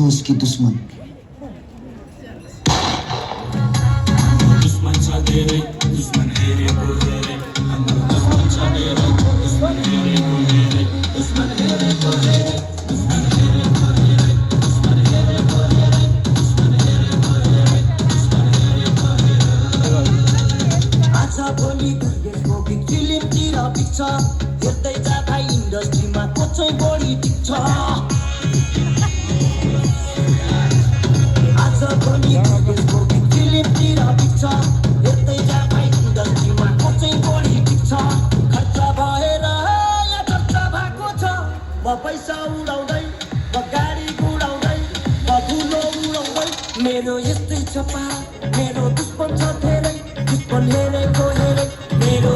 हूँ उसकी दुश्मन। दुश्मन छ धेरै दुश्मन हेरेको हेरे हाम्रो दुश्मन छ धेरै दुश्मन हेरेको हेरे दुश्मन हेरेको हेरे दुश्मन हेरेको हेरे दुश्मन हेरेको हेरे दुश्मन हेरेको हेरे दुश्मन हेरेको हेरे आज भोलि यसको फिल्मतिर पिक्छ हेर्दै जाँदा इन्डस्ट्रीमा को चाहिँ बढी टिक्छ आज भोलि यसको फिल्मतिर पिक्छ हेर्दै जाँदा इन्डस्ट्रीमा को चाहिँ बढी टिक्छ खर्च भएर या खर्च भएको छ म पैसा उडाउँदै म गाडी उडाउँदै म धुलो उडाउँदै मेरो यस्तै छ पा मेरो दुश्मन छ धेरै दुश्मन हेरेको हेरे मेरो